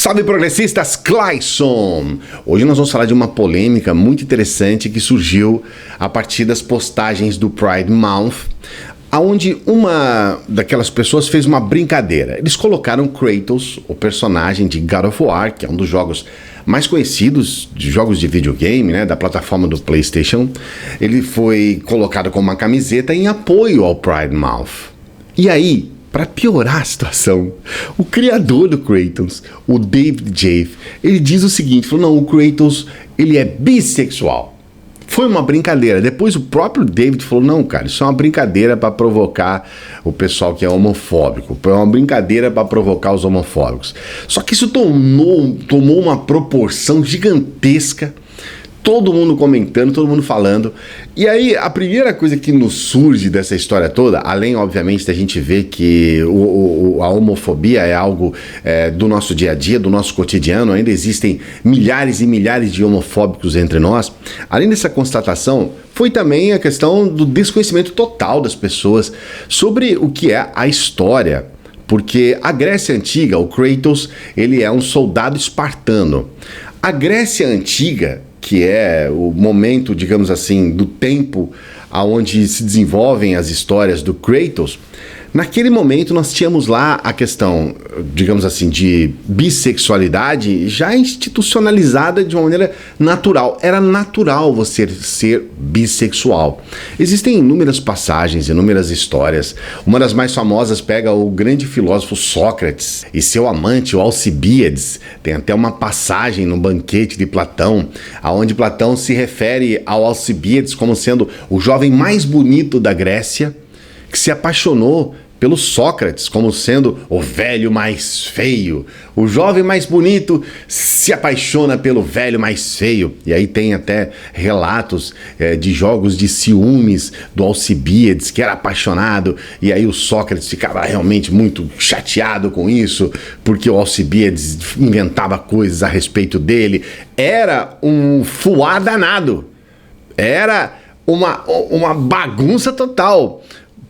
Salve progressistas, Clayson! Hoje nós vamos falar de uma polêmica muito interessante que surgiu a partir das postagens do Pride Month, onde uma daquelas pessoas fez uma brincadeira. Eles colocaram Kratos, o personagem de God of War, que é um dos jogos mais conhecidos de jogos de videogame, né, da plataforma do PlayStation. Ele foi colocado com uma camiseta em apoio ao Pride Month. E aí, para piorar a situação, o criador do Kratos, o David Jaffe, ele diz o seguinte, falou, não, o Kratos, ele é bissexual. Foi uma brincadeira. Depois o próprio David falou, não, cara, isso é uma brincadeira para provocar o pessoal que é homofóbico. É uma brincadeira para provocar os homofóbicos. Só que isso tomou uma proporção gigantesca. Todo mundo comentando, todo mundo falando. E aí, a primeira coisa que nos surge dessa história toda, além, obviamente, da gente ver que a homofobia é algo do nosso dia a dia, do nosso cotidiano, ainda existem milhares e milhares de homofóbicos entre nós. Além dessa constatação, foi também a questão do desconhecimento total das pessoas sobre o que é a história. Porque a Grécia Antiga, o Kratos, ele é um soldado espartano. A Grécia Antiga, que é o momento, digamos assim, do tempo onde se desenvolvem as histórias do Kratos, naquele momento nós tínhamos lá a questão, digamos assim, de bissexualidade já institucionalizada de uma maneira natural. Era natural você ser bissexual. Existem inúmeras passagens, inúmeras histórias. Uma das mais famosas pega o grande filósofo Sócrates e seu amante, o Alcibíades. Tem até uma passagem no banquete de Platão, onde Platão se refere ao Alcibíades como sendo o jovem mais bonito da Grécia, que se apaixonou pelo Sócrates como sendo o velho mais feio. O jovem mais bonito se apaixona pelo velho mais feio. E aí tem até relatos de jogos de ciúmes do Alcibíades, que era apaixonado, e aí o Sócrates ficava realmente muito chateado com isso, porque o Alcibíades inventava coisas a respeito dele. Era um fuá danado. Era uma bagunça total,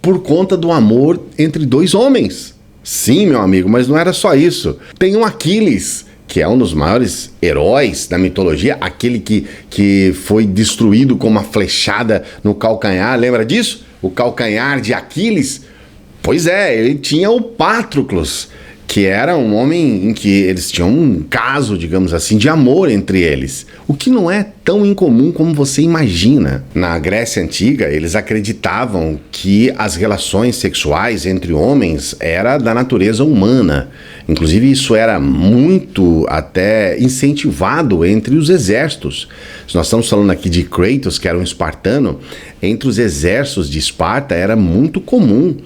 por conta do amor entre dois homens. Sim, meu amigo, mas não era só isso. Tem um Aquiles, que é um dos maiores heróis da mitologia, aquele que foi destruído com uma flechada no calcanhar, lembra disso? O calcanhar de Aquiles? Pois é, ele tinha o Patroclus, que era um homem em que eles tinham um caso, digamos assim, de amor entre eles, o que não é tão incomum como você imagina. Na Grécia Antiga, eles acreditavam que as relações sexuais entre homens era da natureza humana. Inclusive, isso era muito até incentivado entre os exércitos. Se nós estamos falando aqui de Kratos, que era um espartano, entre os exércitos de Esparta era muito comum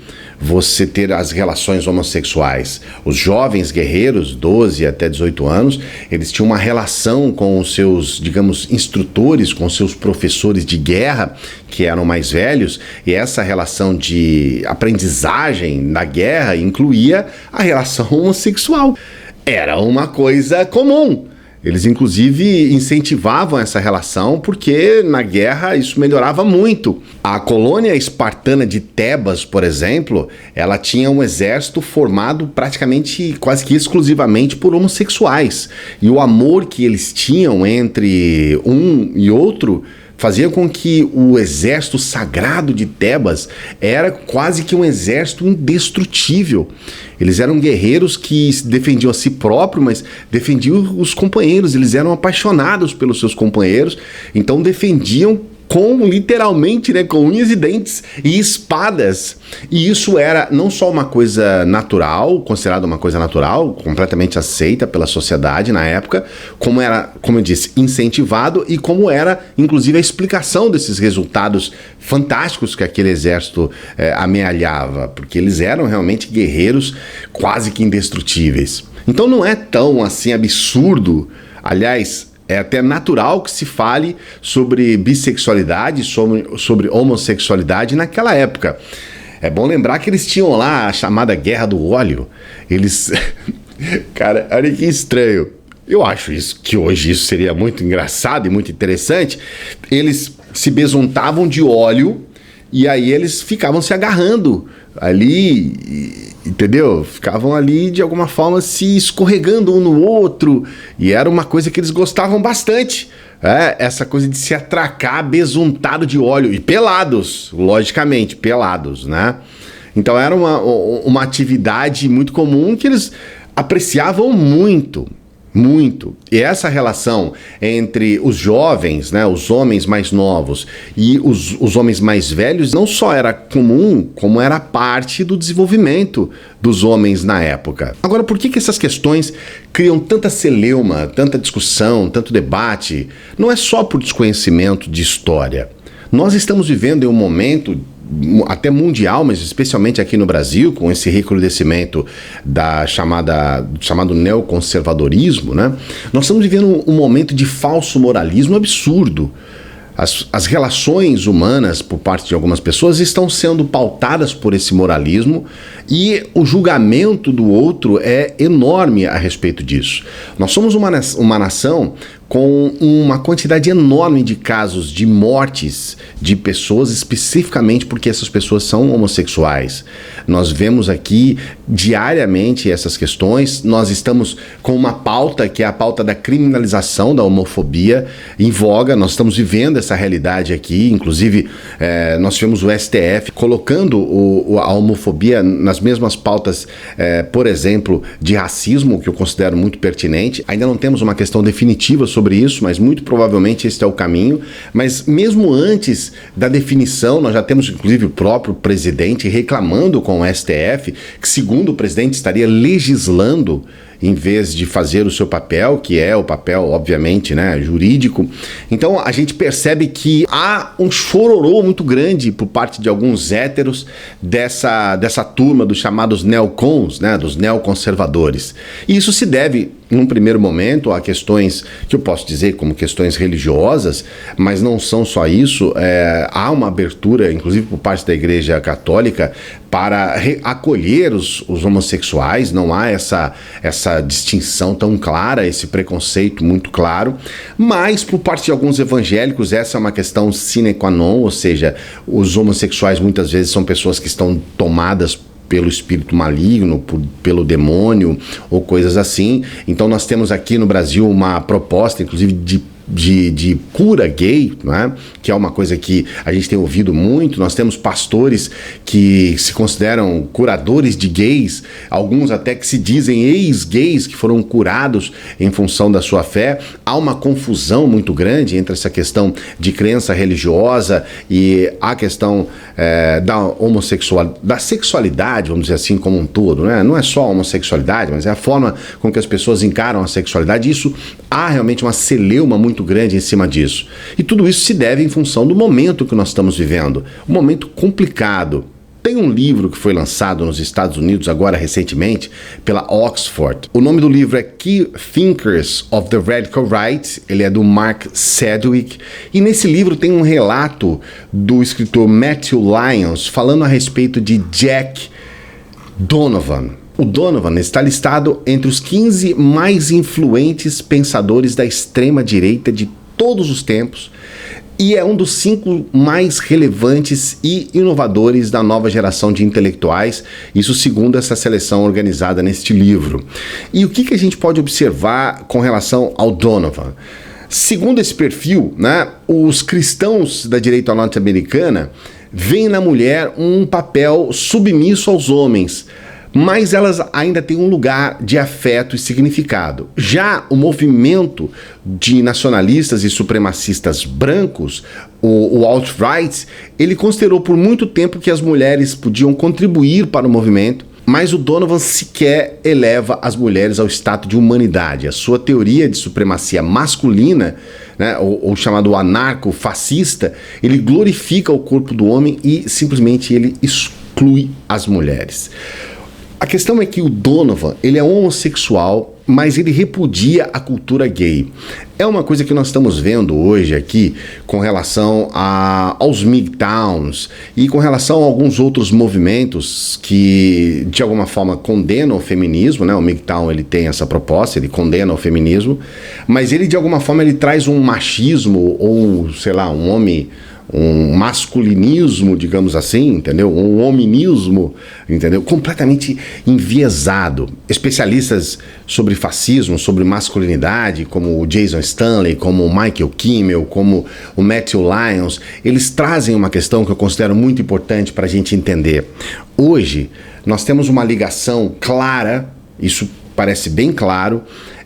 você ter as relações homossexuais. Os jovens guerreiros, 12 até 18 anos, eles tinham uma relação com os seus, digamos, instrutores, com os seus professores de guerra, que eram mais velhos, e essa relação de aprendizagem na guerra incluía a relação homossexual. Era uma coisa comum. Eles, inclusive, incentivavam essa relação porque, na guerra, isso melhorava muito. A colônia espartana de Tebas, por exemplo, ela tinha um exército formado praticamente, quase que exclusivamente por homossexuais. E o amor que eles tinham entre um e outro fazia com que o exército sagrado de Tebas era quase que um exército indestrutível. Eles eram guerreiros que defendiam a si próprios, mas defendiam os companheiros. Eles eram apaixonados pelos seus companheiros, então defendiam literalmente, né, com unhas e dentes e espadas. E isso era não só uma coisa natural, considerada uma coisa natural, completamente aceita pela sociedade na época, como era, como eu disse, incentivado, e como era, inclusive, a explicação desses resultados fantásticos que aquele exército amealhava, porque eles eram realmente guerreiros quase que indestrutíveis. Então não é tão assim absurdo, aliás, é até natural que se fale sobre bissexualidade, sobre homossexualidade naquela época. É bom lembrar que eles tinham lá a chamada Guerra do Óleo. Eles... Cara, olha que estranho. Eu acho que hoje isso seria muito engraçado e muito interessante. Eles se besuntavam de óleo e aí eles ficavam se agarrando ali entendeu? Ficavam ali de alguma forma se escorregando um no outro, e era uma coisa que eles gostavam bastante. Essa coisa de se atracar besuntado de óleo, e pelados, logicamente, pelados, né? Então era uma atividade muito comum que eles apreciavam muito. Muito. E essa relação entre os jovens, né, os homens mais novos e os homens mais velhos não só era comum, como era parte do desenvolvimento dos homens na época. Agora, por que essas questões criam tanta celeuma, tanta discussão, tanto debate? Não é só por desconhecimento de história. Nós estamos vivendo em um momento até mundial, mas especialmente aqui no Brasil, com esse recrudescimento do chamado neoconservadorismo, né? Nós estamos vivendo um momento de falso moralismo absurdo. As relações humanas, por parte de algumas pessoas, estão sendo pautadas por esse moralismo, e o julgamento do outro é enorme a respeito disso. Nós somos uma nação com uma quantidade enorme de casos de mortes de pessoas, especificamente porque essas pessoas são homossexuais. Nós vemos aqui diariamente essas questões. Nós estamos com uma pauta que é a pauta da criminalização da homofobia em voga. Nós estamos vivendo essa realidade aqui. Inclusive, nós tivemos o STF colocando a homofobia nas mesmas pautas, por exemplo, de racismo, que eu considero muito pertinente. Ainda não temos uma questão definitiva sobre isso, mas muito provavelmente este é o caminho. Mas mesmo antes da definição, nós já temos inclusive o próprio presidente reclamando com o STF que, segundo o presidente, estaria legislando em vez de fazer o seu papel, que é o papel, obviamente, né, jurídico. Então a gente percebe que há um chororô muito grande por parte de alguns héteros dessa turma dos chamados neocons, né, dos neoconservadores. E isso se deve, num primeiro momento, a questões que eu posso dizer como questões religiosas, mas não são só isso. Há uma abertura, inclusive por parte da Igreja Católica, para acolher os homossexuais. Não há essa distinção tão clara, esse preconceito muito claro, mas por parte de alguns evangélicos essa é uma questão sine qua non, ou seja, os homossexuais muitas vezes são pessoas que estão tomadas pelo espírito maligno, pelo demônio ou coisas assim. Então nós temos aqui no Brasil uma proposta, inclusive, de cura gay, né? Que é uma coisa que a gente tem ouvido muito. Nós temos pastores que se consideram curadores de gays, alguns até que se dizem ex-gays, que foram curados em função da sua fé. Há uma confusão muito grande entre essa questão de crença religiosa e a questão da sexualidade, vamos dizer assim, como um todo, né? Não é só a homossexualidade, mas é a forma com que as pessoas encaram a sexualidade. Isso há realmente uma celeuma muito grande em cima disso. E tudo isso se deve em função do momento que nós estamos vivendo. Um momento complicado. Tem um livro que foi lançado nos Estados Unidos agora recentemente pela Oxford. O nome do livro é Key Thinkers of the Radical Right. Ele é do Mark Sedgwick. E nesse livro tem um relato do escritor Matthew Lyons falando a respeito de Jack Donovan. O Donovan está listado entre os 15 mais influentes pensadores da extrema-direita de todos os tempos e é um dos 5 mais relevantes e inovadores da nova geração de intelectuais, isso segundo essa seleção organizada neste livro. E o que a gente pode observar com relação ao Donovan? Segundo esse perfil, né, os cristãos da direita norte-americana veem na mulher um papel submisso aos homens, mas elas ainda têm um lugar de afeto e significado. Já o movimento de nacionalistas e supremacistas brancos, o alt-right, ele considerou por muito tempo que as mulheres podiam contribuir para o movimento, mas o Donovan sequer eleva as mulheres ao status de humanidade. A sua teoria de supremacia masculina, né, ou chamado anarco-fascista, ele glorifica o corpo do homem e simplesmente ele exclui as mulheres. A questão é que o Donovan, ele é homossexual, mas ele repudia a cultura gay. É uma coisa que nós estamos vendo hoje aqui com relação aos MGTOWs e com relação a alguns outros movimentos que de alguma forma condenam o feminismo, né? O MGTOW, ele tem essa proposta, ele condena o feminismo, mas ele de alguma forma ele traz um machismo ou, sei lá, um um masculinismo, digamos assim, entendeu? Um hominismo, entendeu? Completamente enviesado. Especialistas sobre fascismo, sobre masculinidade, como o Jason Stanley, como o Michael Kimmel, como o Matthew Lyons, eles trazem uma questão que eu considero muito importante para a gente entender. Hoje, nós temos uma ligação clara, isso parece bem claro,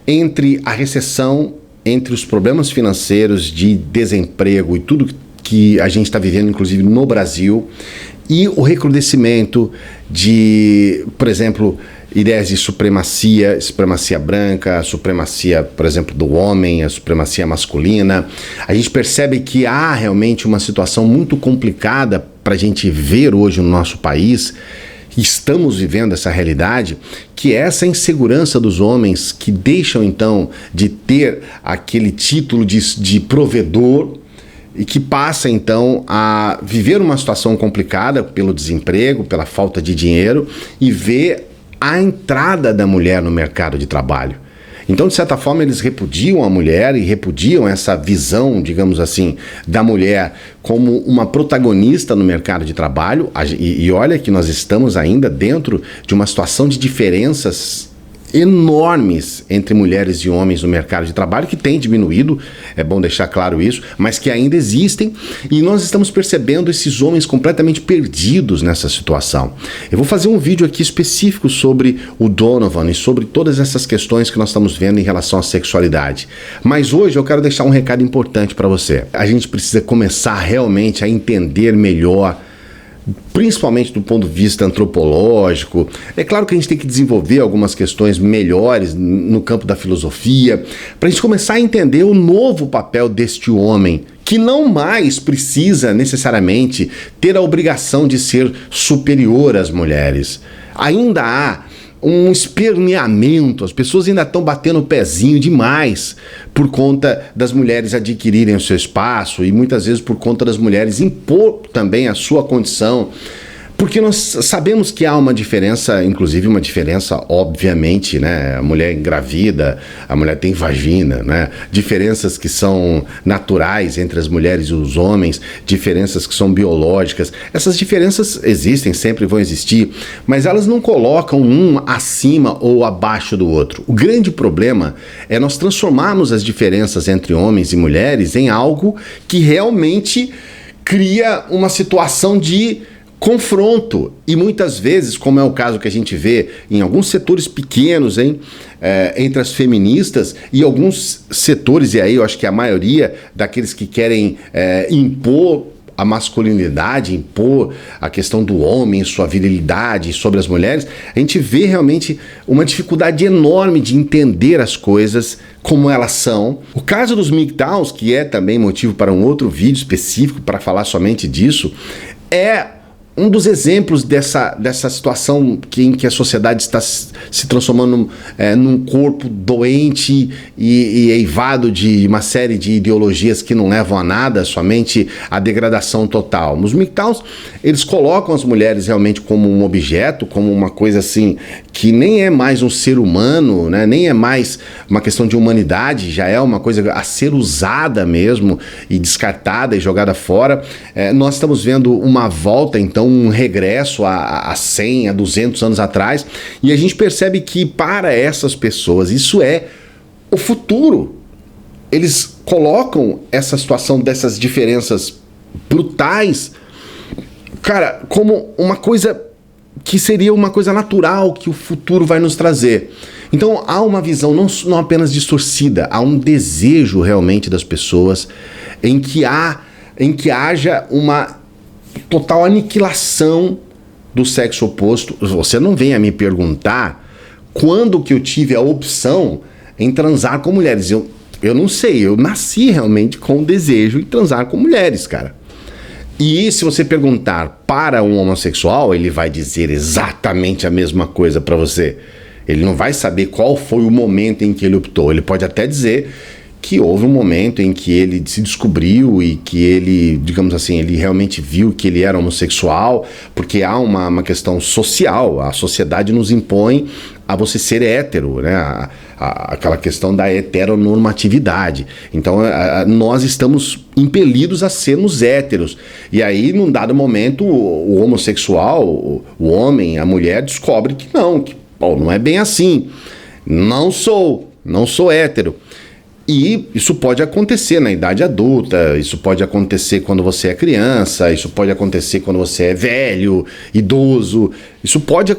entre a recessão, entre os problemas financeiros de desemprego e tudo que a gente está vivendo, inclusive no Brasil, e o recrudescimento de, por exemplo, ideias de supremacia branca, a supremacia, por exemplo, do homem, a supremacia masculina. A gente percebe que há realmente uma situação muito complicada para a gente ver hoje no nosso país. Estamos vivendo essa realidade, que é essa insegurança dos homens que deixam então de ter aquele título de provedor e que passa então a viver uma situação complicada pelo desemprego, pela falta de dinheiro e ver a entrada da mulher no mercado de trabalho. Então, de certa forma, eles repudiam a mulher e repudiam essa visão, digamos assim, da mulher como uma protagonista no mercado de trabalho. E olha que nós estamos ainda dentro de uma situação de diferenças enormes entre mulheres e homens no mercado de trabalho, que tem diminuído, é bom deixar claro isso, mas que ainda existem, e nós estamos percebendo esses homens completamente perdidos nessa situação. Eu vou fazer um vídeo aqui específico sobre o Donovan e sobre todas essas questões que nós estamos vendo em relação à sexualidade. Mas hoje eu quero deixar um recado importante para você. A gente precisa começar realmente a entender melhor, principalmente do ponto de vista antropológico. É claro que a gente tem que desenvolver algumas questões melhores no campo da filosofia, para a gente começar a entender o novo papel deste homem, que não mais precisa necessariamente ter a obrigação de ser superior às mulheres. Ainda há um esperneamento, as pessoas ainda estão batendo o pezinho demais por conta das mulheres adquirirem o seu espaço e muitas vezes por conta das mulheres impor também a sua condição, porque nós sabemos que há uma diferença, inclusive uma diferença, obviamente, né? A mulher engravida, a mulher tem vagina, né? Diferenças que são naturais entre as mulheres e os homens, diferenças que são biológicas. Essas diferenças existem, sempre vão existir, mas elas não colocam um acima ou abaixo do outro. O grande problema é nós transformarmos as diferenças entre homens e mulheres em algo que realmente cria uma situação de confronto, e muitas vezes, como é o caso que a gente vê em alguns setores pequenos, entre as feministas e alguns setores, e aí eu acho que a maioria daqueles que querem impor a masculinidade, impor a questão do homem, sua virilidade sobre as mulheres, a gente vê realmente uma dificuldade enorme de entender as coisas como elas são. O caso dos MGTOWs, que é também motivo para um outro vídeo específico para falar somente disso, é um dos exemplos dessa situação em que a sociedade está se transformando num corpo doente e eivado de uma série de ideologias que não levam a nada, somente a degradação total. Os MGTOWs, eles colocam as mulheres realmente como um objeto, como uma coisa assim, que nem é mais um ser humano, né? Nem é mais uma questão de humanidade, já é uma coisa a ser usada mesmo e descartada e jogada fora. Nós estamos vendo uma volta, então, um regresso a 100, a 200 anos atrás, e a gente percebe que para essas pessoas isso é o futuro. Eles colocam essa situação dessas diferenças brutais, cara, como uma coisa que seria uma coisa natural que o futuro vai nos trazer. Então há uma visão não apenas distorcida, há um desejo realmente das pessoas em que haja uma total aniquilação do sexo oposto. Você não venha me perguntar quando que eu tive a opção em transar com mulheres. Eu não sei, eu nasci realmente com o desejo de transar com mulheres, cara. E se você perguntar para um homossexual, ele vai dizer exatamente a mesma coisa para você. Ele não vai saber qual foi o momento em que ele optou. Ele pode até dizer que houve um momento em que ele se descobriu e que ele, digamos assim, ele realmente viu que ele era homossexual, porque há uma questão social, a sociedade nos impõe a você ser hétero, né? Aquela questão da heteronormatividade. Então, nós estamos impelidos a sermos héteros. E aí, num dado momento, o homossexual, o homem, a mulher, descobre que não é bem assim. Não sou hétero. E isso pode acontecer na idade adulta, isso pode acontecer quando você é criança, isso pode acontecer quando você é velho, idoso, isso pode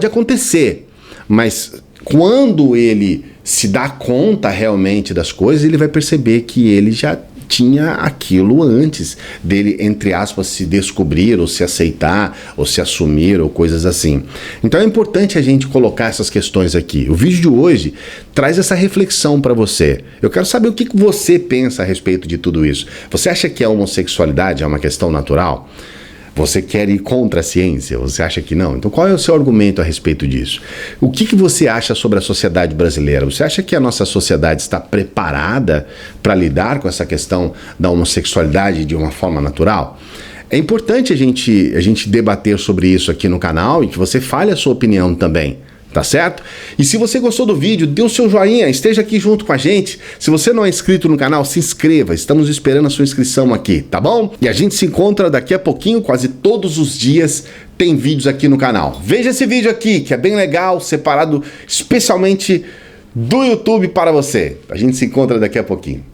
acontecer. Mas quando ele se dá conta realmente das coisas, ele vai perceber que ele já tinha aquilo antes dele, entre aspas, se descobrir, ou se aceitar, ou se assumir, ou coisas assim. Então é importante a gente colocar essas questões aqui. O vídeo de hoje traz essa reflexão para você. Eu quero saber o que você pensa a respeito de tudo isso. Você acha que a homossexualidade é uma questão natural? Você quer ir contra a ciência? Você acha que não? Então qual é o seu argumento a respeito disso? O que você acha sobre a sociedade brasileira? Você acha que a nossa sociedade está preparada para lidar com essa questão da homossexualidade de uma forma natural? É importante a gente debater sobre isso aqui no canal e que você fale a sua opinião também. Tá certo? E se você gostou do vídeo, dê o seu joinha, esteja aqui junto com a gente. Se você não é inscrito no canal, se inscreva. Estamos esperando a sua inscrição aqui, tá bom? E a gente se encontra daqui a pouquinho, quase todos os dias tem vídeos aqui no canal. Veja esse vídeo aqui, que é bem legal, separado especialmente do YouTube para você. A gente se encontra daqui a pouquinho.